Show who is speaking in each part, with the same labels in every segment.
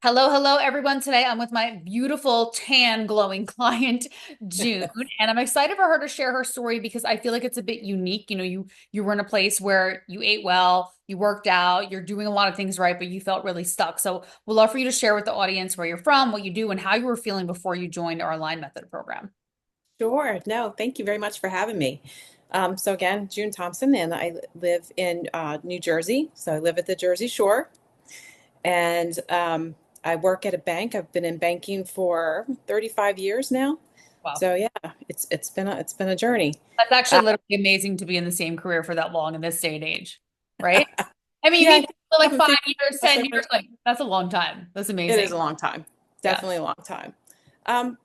Speaker 1: Hello, hello, everyone. Today I'm with my beautiful tan glowing client, June, and I'm excited for her to share her story because I feel like it's a bit unique. You were in a place where you ate well, you worked out, you're doing a lot of things right, but you felt really stuck. So we'd love for you to share with the audience where you're from, what you do, and how you were feeling before you joined our Align Method program.
Speaker 2: Sure. No, thank you very much for having me. So again, June Thompson, and I live in New Jersey. So I live at the Jersey Shore, and I work at a bank. I've been in banking for 35 years now.
Speaker 1: Wow.
Speaker 2: So yeah, it's been a journey.
Speaker 1: That's
Speaker 2: Uh,
Speaker 1: actually literally amazing to be in the same career for that long in this day and age, right? I mean, you
Speaker 2: yeah, I
Speaker 1: meet
Speaker 2: think
Speaker 1: people for like
Speaker 2: I'm
Speaker 1: 5 years, 10
Speaker 2: 50.
Speaker 1: years, like that's a long time. That's
Speaker 2: It
Speaker 1: amazing.
Speaker 2: is a long time.
Speaker 1: Yeah.
Speaker 2: Definitely a long time.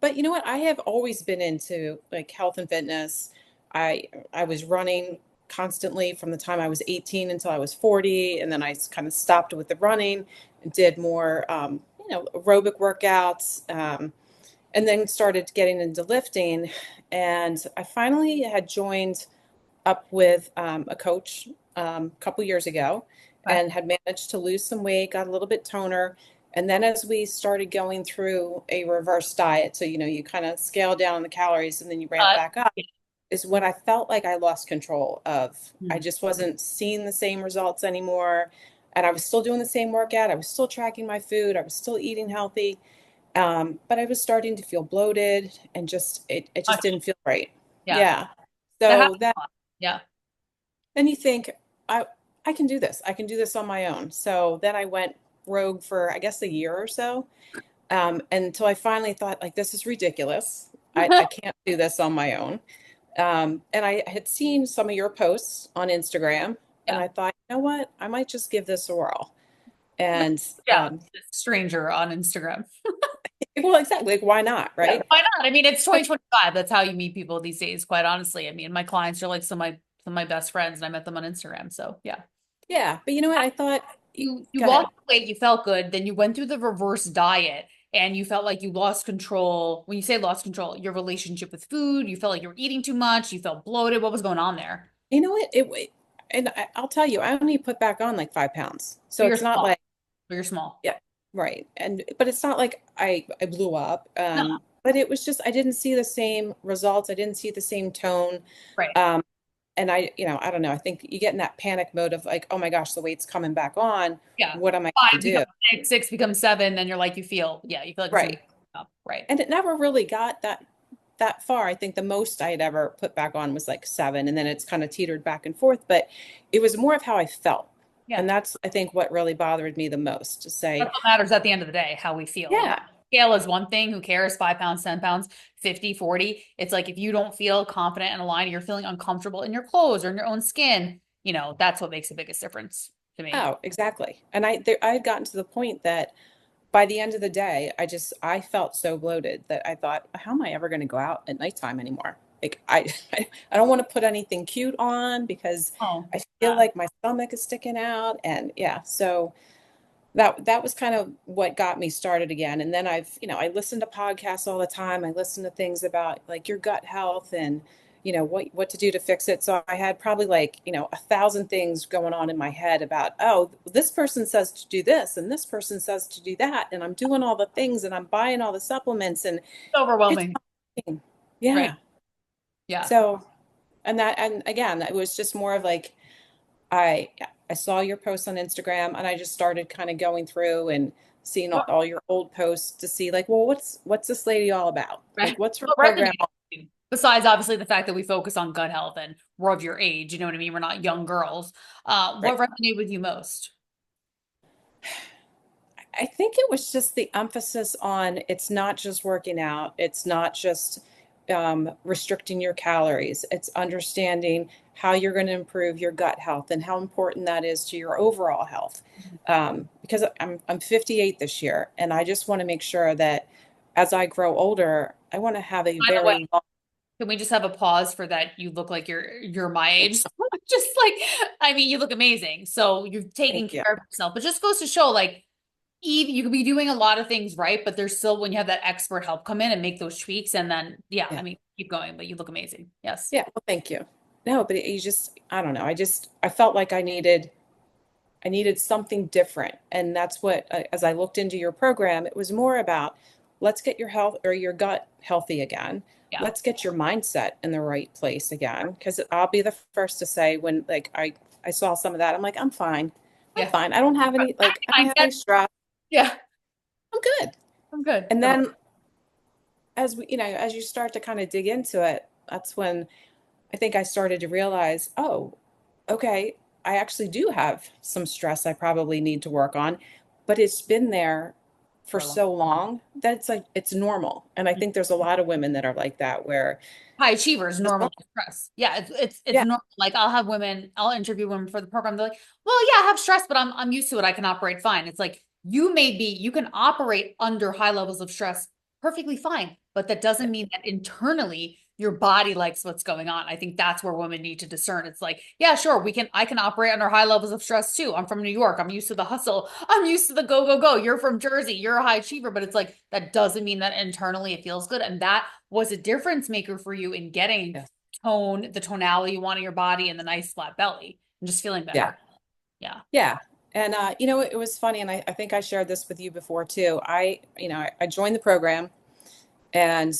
Speaker 2: But you know what? I have always been into like health and fitness. I I was running constantly from the time I was 18 until I was 40, and then I kind of stopped with the running and did more aerobic workouts, and then started getting into lifting. And I finally had joined up with a coach a couple years ago
Speaker 1: Okay.
Speaker 2: and had managed to lose some weight, got a little bit toner. And then as we started going through a reverse diet, so you kind of scale down the calories and then you ramp
Speaker 1: Uh,
Speaker 2: back up, is when I felt like I lost control of. I
Speaker 1: hmm.
Speaker 2: just wasn't seeing the same results anymore. And I was still doing the same workout. I was still tracking my food. I was still eating healthy. But I was starting to feel bloated and it just
Speaker 1: Much.
Speaker 2: didn't feel right.
Speaker 1: Yeah.
Speaker 2: Yeah.
Speaker 1: That
Speaker 2: So
Speaker 1: happens
Speaker 2: that
Speaker 1: a lot. Yeah.
Speaker 2: then you think, I I can do this. I can do this on my own. So then I went rogue for I guess a year or so, until I finally thought like this is ridiculous. I can't do this on my own. And I had seen some of your posts on Instagram, and
Speaker 1: Yeah.
Speaker 2: I thought, you know what, I might just give this a whirl. And
Speaker 1: Yeah. Stranger on Instagram.
Speaker 2: well, exactly, like why not,
Speaker 1: Yeah.
Speaker 2: right?
Speaker 1: Why not? I mean, it's 2025. That's how you meet people these days, quite honestly. I mean, my clients are like some of my best friends, and I met them on Instagram. So yeah.
Speaker 2: Yeah, but you know what? I thought,
Speaker 1: You
Speaker 2: go
Speaker 1: lost
Speaker 2: ahead.
Speaker 1: weight, you felt good, then you went through the reverse diet and you felt like you lost control. When you say lost control, your relationship with food, you felt like you were eating too much, you felt bloated. What was going on there?
Speaker 2: You know what? And I'll tell you, I only put back on like 5 pounds.
Speaker 1: But
Speaker 2: So
Speaker 1: you're
Speaker 2: it's not
Speaker 1: small.
Speaker 2: like,
Speaker 1: But you're small.
Speaker 2: yeah, right. And but it's not like I blew up.
Speaker 1: No,
Speaker 2: But it was just I didn't see the same results. I didn't see the same tone.
Speaker 1: right.
Speaker 2: Um, and I don't know. I think you get in that panic mode of like, oh my gosh, the weight's coming back on.
Speaker 1: Yeah.
Speaker 2: What am I going
Speaker 1: Five
Speaker 2: to do?
Speaker 1: becomes six, six becomes seven, then you're like, you feel like it's really
Speaker 2: Right.
Speaker 1: up. Right.
Speaker 2: And it never really got that far. I think the most I had ever put back on was like 7, and then it's kind of teetered back and forth. But it was more of how I felt.
Speaker 1: Yeah.
Speaker 2: And that's, I think, what really bothered me the most to say,
Speaker 1: That's what matters at the end of the day, how we feel.
Speaker 2: yeah,
Speaker 1: Scale is one thing. Who cares? 5 pounds, 10 pounds, 50, 40. It's like if you don't feel confident and aligned, you're feeling uncomfortable in your clothes or in your own skin, that's what makes the biggest difference to me.
Speaker 2: oh, exactly. And I had gotten to the point that by the end of the day, I felt so bloated that I thought, how am I ever going to go out at nighttime anymore? Like I don't want to put anything cute on because
Speaker 1: Oh,
Speaker 2: I feel
Speaker 1: yeah.
Speaker 2: like my stomach is sticking out. And yeah, so that was kind of what got me started again. And then I listen to podcasts all the time. I listen to things about like your gut health and what to do to fix it. So I had probably like 1,000 things going on in my head about, oh, this person says to do this and this person says to do that, and I'm doing all the things and I'm buying all the supplements, and
Speaker 1: It's
Speaker 2: it's
Speaker 1: overwhelming. Right.
Speaker 2: yeah.
Speaker 1: Yeah.
Speaker 2: So and again, it was just more of like I I saw your posts on Instagram, and I just started kind of going through and seeing all your old posts to see like, well, what's this lady all about?
Speaker 1: Right.
Speaker 2: Like, what's her
Speaker 1: What
Speaker 2: program?
Speaker 1: resonates with you? Besides, obviously, the fact that we focus on gut health and we're of your age, you know what I mean? We're not young girls.
Speaker 2: Right.
Speaker 1: What resonated with you most?
Speaker 2: I think it was just the emphasis on it's not just working out, it's not just restricting your calories, it's understanding how you're going to improve your gut health and how important that is to your overall health. Because I'm 58 this year, and I just want to make sure that as I grow older, I want to have a
Speaker 1: By the way,
Speaker 2: very long.
Speaker 1: can we just have a pause for that? You look like you're my age. Just like, I mean, you look amazing. So you're taking
Speaker 2: Thank you.
Speaker 1: care of yourself. But just goes to show, like, Eve, you could be doing a lot of things right, but there's still when you have that expert help come in and make those tweaks, and then yeah, I
Speaker 2: Yeah.
Speaker 1: mean, keep going. But you look amazing. Yes.
Speaker 2: Yeah. Well, thank you. No, but you just, I don't know. I felt like I needed something different. And that's what, as I looked into your program, it was more about let's get your health or your gut healthy again.
Speaker 1: Yeah.
Speaker 2: Let's get your mindset in the right place again. Because I'll be the first to say when like I saw some of that, I'm like, I'm fine. I'm
Speaker 1: Yeah.
Speaker 2: fine. I don't have any like I don't have
Speaker 1: Mindset.
Speaker 2: any stress.
Speaker 1: Yeah.
Speaker 2: I'm good.
Speaker 1: I'm good.
Speaker 2: And then as we, as you start to kind of dig into it, that's when I think I started to realize, oh, okay, I actually do have some stress I probably need to work on, but it's been there for
Speaker 1: For a long
Speaker 2: so long that it's like it's normal. And I think there's a lot of women that are like that where
Speaker 1: high achievers
Speaker 2: just,
Speaker 1: normally stress. Yeah, it's
Speaker 2: yeah,
Speaker 1: normal. Like I'll have women, I'll interview women for the program. They're like, well, yeah, I have stress, but I'm used to it. I can operate fine. It's like you can operate under high levels of stress perfectly fine, but that doesn't mean that internally your body likes what's going on. I think that's where women need to discern. It's like, yeah, sure, I can operate under high levels of stress too. I'm from New York. I'm used to the hustle. I'm used to the go, go, go. You're from Jersey. You're a high achiever, but it's like that doesn't mean that internally it feels good. And that was a difference maker for you in getting
Speaker 2: yeah,
Speaker 1: the tonality you want in your body and the nice flat belly and just feeling
Speaker 2: yeah,
Speaker 1: better. Yeah.
Speaker 2: yeah. And it was funny, and I think I shared this with you before too. I joined the program. And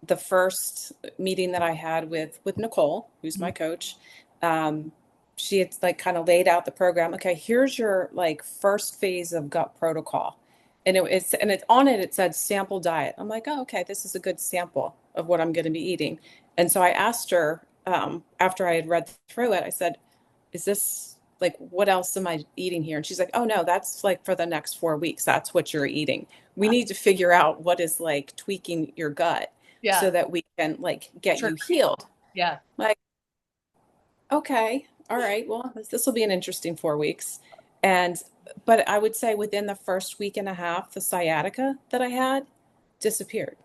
Speaker 2: the first meeting that I had with Nicole, who's my coach, um, she had like kind of laid out the program. Okay, here's your like first phase of gut protocol, and it's on it. It said sample diet. I'm like, oh, okay, this is a good sample of what I'm going to be eating. And so I asked her after I had read through it. I said, is this like what else am I eating here? And she's like, oh no, that's like for the next 4 weeks. That's what you're eating. We need to figure out what is like tweaking your gut
Speaker 1: Yeah.
Speaker 2: so that we can like get
Speaker 1: Sure.
Speaker 2: you healed.
Speaker 1: Yeah.
Speaker 2: Like, okay, all right, well, this will be an interesting 4 weeks. And, but I would say within the first week and a half, the sciatica that I had disappeared.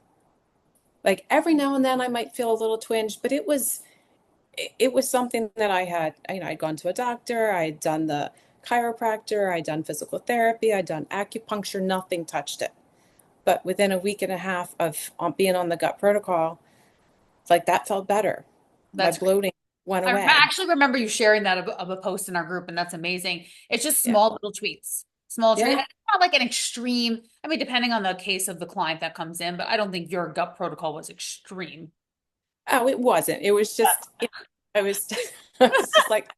Speaker 2: Like every now and then I might feel a little twinge, but it was something that I had, I'd gone to a doctor, I had done the chiropractor, I'd done physical therapy, I'd done acupuncture, nothing touched it. But within a week and a half of being on the gut protocol, like that felt better. My
Speaker 1: That's
Speaker 2: bloating went
Speaker 1: I
Speaker 2: away.
Speaker 1: actually remember you sharing that of a post in our group, and that's amazing. It's just
Speaker 2: Yeah.
Speaker 1: small little tweaks, small tweaks.
Speaker 2: Yeah.
Speaker 1: It's not like an extreme. I mean, depending on the case of the client that comes in, but I don't think your gut protocol was extreme.
Speaker 2: Oh, it wasn't. It was just, I was, I was just like,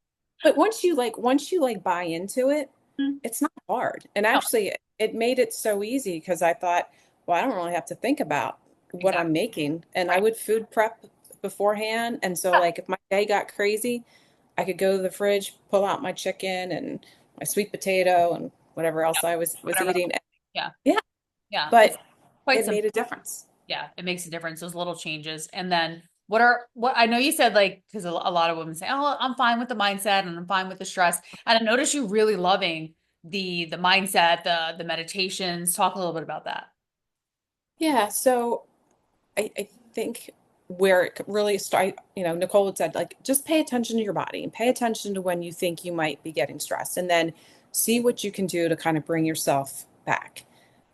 Speaker 2: but once you like buy into it,
Speaker 1: Mhm.
Speaker 2: it's not hard. And
Speaker 1: No,
Speaker 2: actually, it made it so easy because I thought, well, I don't really have to think about what I'm
Speaker 1: exactly.
Speaker 2: making. And I
Speaker 1: Right.
Speaker 2: would food prep beforehand. And so,
Speaker 1: Yeah.
Speaker 2: like, if my day got crazy, I could go to the fridge, pull out my chicken and my sweet potato and whatever
Speaker 1: Yeah.
Speaker 2: else I was
Speaker 1: Whatever.
Speaker 2: eating.
Speaker 1: Yeah.
Speaker 2: Yeah,
Speaker 1: Yeah. It's
Speaker 2: but
Speaker 1: quite
Speaker 2: it
Speaker 1: simple.
Speaker 2: made a difference.
Speaker 1: Yeah, it makes a difference, those little changes. And then what I know you said, like, because a lot of women say, oh, I'm fine with the mindset and I'm fine with the stress. And I noticed you really loving the mindset, the meditations. Talk a little bit about that.
Speaker 2: Yeah, so I think where it really start, Nicole had said, like, just pay attention to your body and pay attention to when you think you might be getting stressed, and then see what you can do to kind of bring yourself back.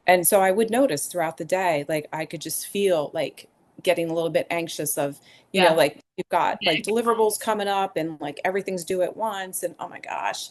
Speaker 2: And so I would notice throughout the day, like I could just feel like getting a little bit anxious of,
Speaker 1: Yeah.
Speaker 2: like you've got like deliverables coming up and like everything's due at once and oh my gosh.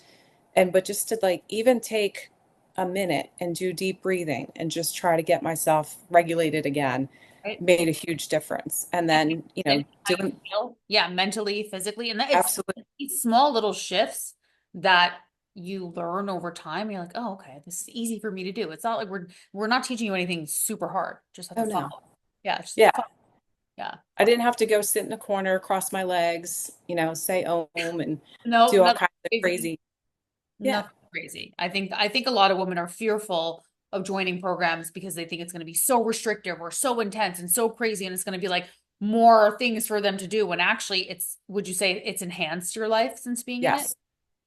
Speaker 2: And but just to like even take a minute and do deep breathing and just try to get myself regulated again
Speaker 1: Right.
Speaker 2: made a huge difference. And
Speaker 1: And
Speaker 2: then,
Speaker 1: how you
Speaker 2: doing
Speaker 1: feel. Yeah, mentally, physically. And that
Speaker 2: absolutely,
Speaker 1: it's these small little shifts that you learn over time. You're like, oh, okay, this is easy for me to do. It's not like we're not teaching you anything super hard. Just have
Speaker 2: oh
Speaker 1: to
Speaker 2: no.
Speaker 1: follow. Yeah, just
Speaker 2: Yeah.
Speaker 1: follow. Yeah.
Speaker 2: I didn't have to go sit in a corner, cross my legs, say Om and
Speaker 1: No,
Speaker 2: do all
Speaker 1: nothing
Speaker 2: kinds of
Speaker 1: crazy.
Speaker 2: crazy. Yeah.
Speaker 1: Nothing crazy. I think a lot of women are fearful of joining programs because they think it's going to be so restrictive or so intense and so crazy, and it's going to be like more things for them to do. When actually, would you say it's enhanced your life since being in it?
Speaker 2: Yes.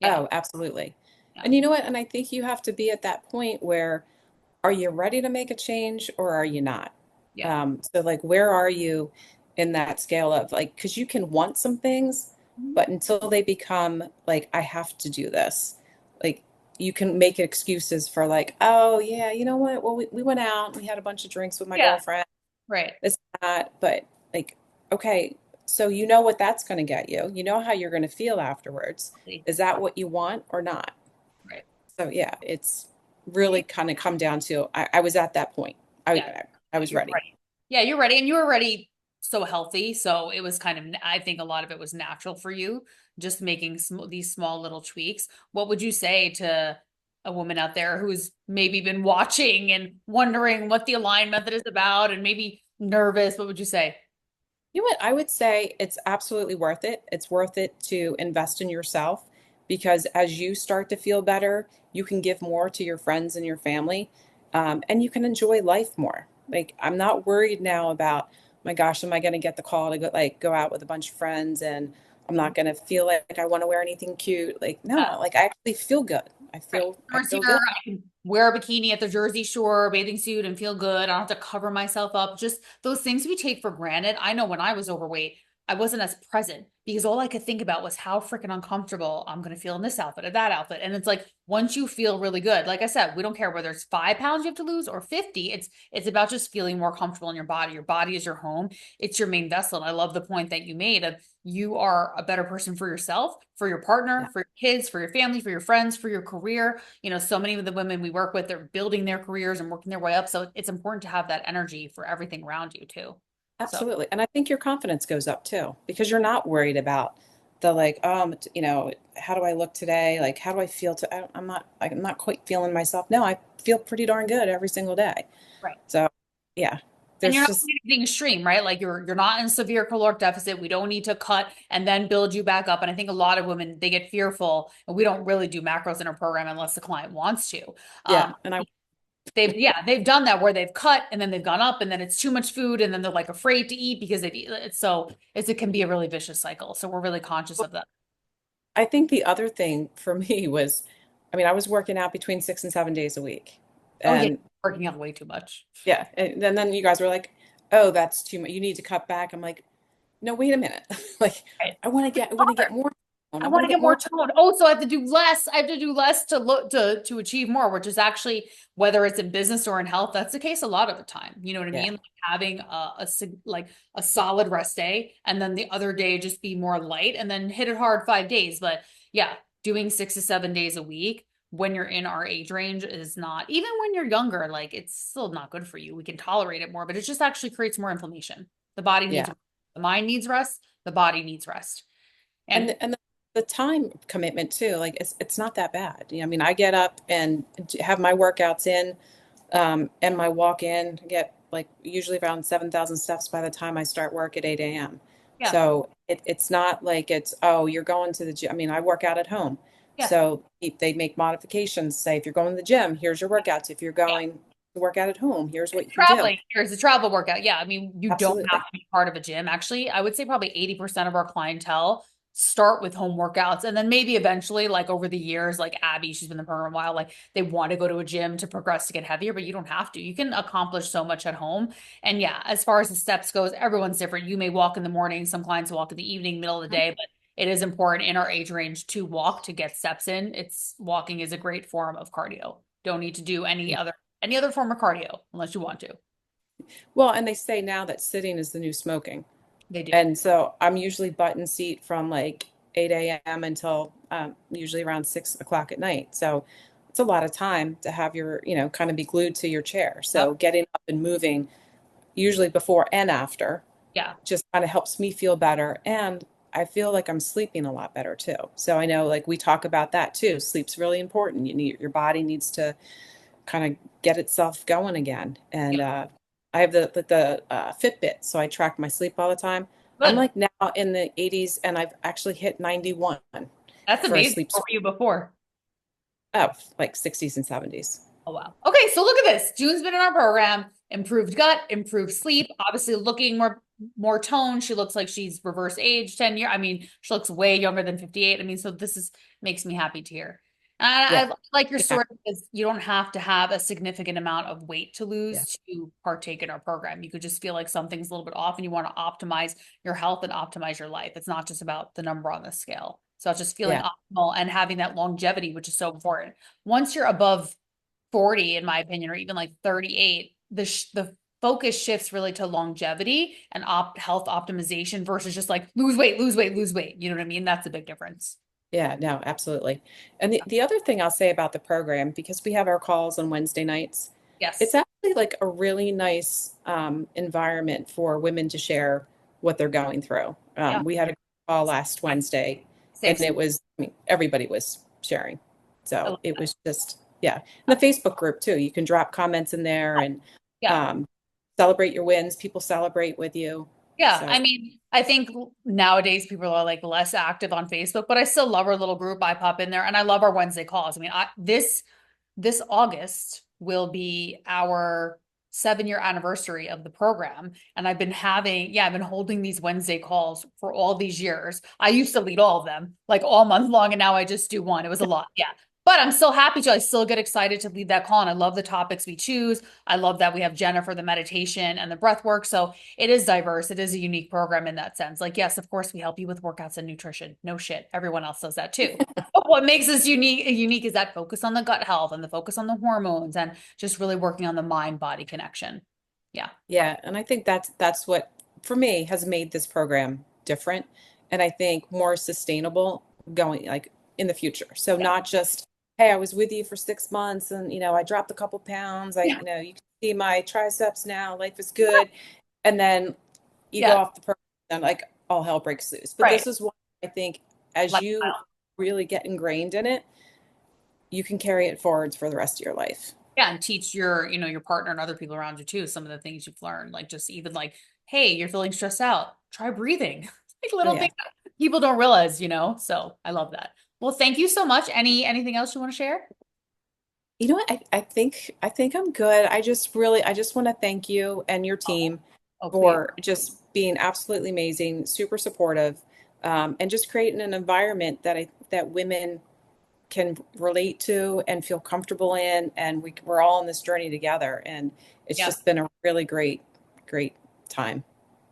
Speaker 1: Yeah,
Speaker 2: Oh, absolutely.
Speaker 1: yeah,
Speaker 2: And you know what? And I think you have to be at that point where are you ready to make a change or are you not?
Speaker 1: yeah.
Speaker 2: So like where are you in that scale of like, because you can want some things,
Speaker 1: Mhm.
Speaker 2: but until they become like, I have to do this, like you can make excuses for like, oh yeah, you know what? Well, we went out, we had a bunch of drinks with my
Speaker 1: Yeah,
Speaker 2: girlfriend,
Speaker 1: right.
Speaker 2: this, that, but like, okay, so you know what that's going to get you. You know how you're going to feel afterwards.
Speaker 1: Right.
Speaker 2: Is that what you want or not? So yeah, it's really kind of come down to I was at that point.
Speaker 1: Yeah,
Speaker 2: I was
Speaker 1: you're
Speaker 2: ready.
Speaker 1: ready. Yeah, you're ready. And you were already so healthy. So it was kind of, I think a lot of it was natural for you, just making these small little tweaks. What would you say to a woman out there who's maybe been watching and wondering what the Align method is about and maybe nervous? What would you say?
Speaker 2: You know what? I would say it's absolutely worth it. It's worth it to invest in yourself because as you start to feel better, you can give more to your friends and your family, and you can enjoy life more. Like I'm not worried now about, my gosh, am I going to get the call to go out with a bunch of friends and I'm not going to feel like I want to wear anything cute. Like no, like I actually feel good.
Speaker 1: Right.
Speaker 2: I
Speaker 1: Summer's here.
Speaker 2: feel good.
Speaker 1: I can wear a bikini at the Jersey Shore, bathing suit, and feel good. I don't have to cover myself up. Just those things we take for granted. I know when I was overweight, I wasn't as present because all I could think about was how freaking uncomfortable I'm going to feel in this outfit or that outfit. And it's like once you feel really good, like I said, we don't care whether it's 5 pounds you have to lose or 50. It's about just feeling more comfortable in your body. Your body is your home. It's your main vessel. And I love the point that you made of you are a better person for yourself, for your partner,
Speaker 2: Yeah,
Speaker 1: for your kids, for your family, for your friends, for your career. You know, so many of the women we work with, they're building their careers and working their way up. So it's important to have that energy for everything around you too. So
Speaker 2: absolutely. And I think your confidence goes up too because you're not worried about the how do I look today? Like, how do I feel I'm not quite feeling myself. No, I feel pretty darn good every single day.
Speaker 1: right.
Speaker 2: So, yeah,
Speaker 1: And you're
Speaker 2: there's
Speaker 1: not
Speaker 2: just,
Speaker 1: being extreme, right? Like you're not in severe caloric deficit. We don't need to cut and then build you back up. And I think a lot of women they get fearful, and we don't really do macros in our program unless the client wants to.
Speaker 2: yeah.
Speaker 1: Um,
Speaker 2: And I,
Speaker 1: they've done that where they've cut and then they've gone up and then it's too much food and then they're like afraid to eat because it can be a really vicious cycle. So we're really conscious of that.
Speaker 2: I think the other thing for me was, I mean, I was working out between 6 and 7 days a week.
Speaker 1: Oh yeah,
Speaker 2: And
Speaker 1: working out way too much.
Speaker 2: yeah, and then you guys were like, oh, that's too much. You need to cut back. I'm like, no, wait a minute. Like,
Speaker 1: Right.
Speaker 2: I want to get more tone.
Speaker 1: I
Speaker 2: I
Speaker 1: want
Speaker 2: want
Speaker 1: to
Speaker 2: to
Speaker 1: get
Speaker 2: get
Speaker 1: more
Speaker 2: more.
Speaker 1: tone. Oh, so I have to do less. I have to do less to look to achieve more, which is actually whether it's in business or in health, that's the case a lot of the time. You know what I
Speaker 2: Yeah.
Speaker 1: mean? Like having like a solid rest day and then the other day just be more light and then hit it hard 5 days. But yeah, doing 6 to 7 days a week when you're in our age range is not, even when you're younger, like it's still not good for you. We can tolerate it more, but it just actually creates more inflammation. The body needs,
Speaker 2: Yeah.
Speaker 1: the mind needs rest, the body needs rest.
Speaker 2: And
Speaker 1: And
Speaker 2: the time commitment too, like it's not that bad. I mean, I get up and have my workouts in, and my walk in, get like usually around 7,000 steps by the time I start work at 8 a.m.
Speaker 1: yeah,
Speaker 2: So it's not like it's, oh, you're going to the gym. I mean, I work out at home.
Speaker 1: yeah.
Speaker 2: So if they make modifications, say if you're going to the gym, here's your workouts. If you're going to work out at home, here's what you can do.
Speaker 1: Traveling, here's a travel workout. Yeah, I mean, you don't have
Speaker 2: Absolutely.
Speaker 1: to be part of a gym. Actually, I would say probably 80% of our clientele start with home workouts. And then maybe eventually, like over the years, like Abby, she's been in the program a while, like they want to go to a gym to progress to get heavier, but you don't have to. You can accomplish so much at home. And yeah, as far as the steps goes, everyone's different. You may walk in the morning, some clients walk in the evening, middle of the day, but it is important in our age range to walk to get steps in. It's walking is a great form of cardio. Don't need to do any other form of cardio unless you want to.
Speaker 2: Well, and they say now that sitting is the new smoking.
Speaker 1: They do.
Speaker 2: And so I'm usually button seat from like 8 a.m. until usually around 6 o'clock at night. So it's a lot of time to have kind of be glued to your chair.
Speaker 1: Yep.
Speaker 2: So getting up and moving, usually before and after,
Speaker 1: Yeah.
Speaker 2: just kind of helps me feel better. And I feel like I'm sleeping a lot better too. So I know like we talk about that too. Sleep's really important. Your body needs to kind of get itself going again. And
Speaker 1: Yeah.
Speaker 2: I have the Fitbit, so I track my sleep all the time. I'm
Speaker 1: Good.
Speaker 2: like now in the 80s, and I've actually hit 91
Speaker 1: That's
Speaker 2: for a
Speaker 1: amazing.
Speaker 2: sleep
Speaker 1: What
Speaker 2: score
Speaker 1: were you before?
Speaker 2: of like 60s and 70s.
Speaker 1: Oh, wow. Okay. So look at this. June's been in our program, improved gut, improved sleep, obviously looking more toned. She looks like she's reverse age 10 years. I mean, she looks way younger than 58. I mean, so this is makes me happy to hear. And
Speaker 2: Yeah,
Speaker 1: I like your
Speaker 2: yeah,
Speaker 1: story because you don't have to have a significant amount of weight to
Speaker 2: yeah,
Speaker 1: lose to partake in our program. You could just feel like something's a little bit off and you want to optimize your health and optimize your life. It's not just about the number on the scale. So it's just feeling
Speaker 2: yeah,
Speaker 1: optimal and having that longevity, which is so important. Once you're above 40, in my opinion, or even like 38, the focus shifts really to longevity and health optimization versus just like lose weight, lose weight, lose weight. You know what I mean? That's a big difference.
Speaker 2: Yeah, no, absolutely. And the other thing I'll say about the program, because we have our calls on Wednesday nights, it's
Speaker 1: Yes.
Speaker 2: actually like a really nice environment for women to share what they're going through.
Speaker 1: Yeah.
Speaker 2: We had a call last Wednesday,
Speaker 1: Same.
Speaker 2: and it was, I mean, everybody was sharing.
Speaker 1: I
Speaker 2: So
Speaker 1: love
Speaker 2: it
Speaker 1: that.
Speaker 2: was just, yeah. And the Facebook group too, you can drop comments in there and
Speaker 1: Yeah.
Speaker 2: um, celebrate your wins. People celebrate with you.
Speaker 1: Yeah,
Speaker 2: So
Speaker 1: I mean, I think nowadays people are like less active on Facebook, but I still love our little group. I pop in there and I love our Wednesday calls. I mean, this August will be our 7-year anniversary of the program. And I've been holding these Wednesday calls for all these years. I used to lead all of them like all month long, and now I just do one. It was a lot. Yeah. But I'm still happy to, I still get excited to lead that call. And I love the topics we choose. I love that we have Jennifer, the meditation and the breath work. So it is diverse. It is a unique program in that sense. Like, yes, of course, we help you with workouts and nutrition. No shit. Everyone else does that too. But what makes us unique is that focus on the gut health and the focus on the hormones and just really working on the mind body connection. Yeah.
Speaker 2: yeah, and I think that's what for me has made this program different and I think more sustainable going like in the future. So
Speaker 1: Yeah.
Speaker 2: not just, hey, I was with you for 6 months and I dropped a couple pounds.
Speaker 1: Yeah.
Speaker 2: You can see my triceps now, life is good. And then you go
Speaker 1: Yeah.
Speaker 2: off the program and like all hell breaks loose. But
Speaker 1: Right.
Speaker 2: this is what I think as you
Speaker 1: Lifestyle.
Speaker 2: really get ingrained in it, you can carry it forwards for the rest of your life.
Speaker 1: Yeah. And teach your partner and other people around you too, some of the things you've learned. Like just even like, hey, you're feeling stressed out. Try breathing. Like
Speaker 2: Oh
Speaker 1: little
Speaker 2: yeah.
Speaker 1: things that people don't realize. So I love that. Well, thank you so much. Anything else you want to share?
Speaker 2: You know what? I think I'm good. I just want to thank you and your team
Speaker 1: Oh, please.
Speaker 2: for just being absolutely amazing, super supportive, and just creating an environment that women can relate to and feel comfortable in, and we're all on this journey together, and it's
Speaker 1: Yeah.
Speaker 2: just been a really great time.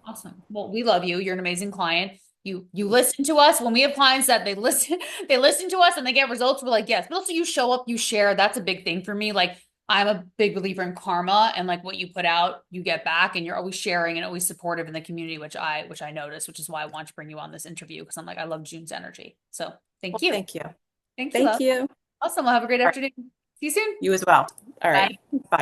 Speaker 1: Awesome. Well, we love you. You're an amazing client. You listen to us when we have clients that they listen, they listen to us and they get results. We're like, yes, but also you show up, you share. That's a big thing for me. Like I'm a big believer in karma and like what you put out, you get back, and you're always sharing and always supportive in the community, which I noticed, which is why I want to bring you on this interview because I'm like, I love June's energy. So thank
Speaker 2: Well,
Speaker 1: you.
Speaker 2: thank you.
Speaker 1: Thank you,
Speaker 2: Thank
Speaker 1: love.
Speaker 2: you.
Speaker 1: Awesome. Well, have a great
Speaker 2: All right.
Speaker 1: afternoon. See you soon.
Speaker 2: You as well. All right.
Speaker 1: Bye.
Speaker 2: Bye.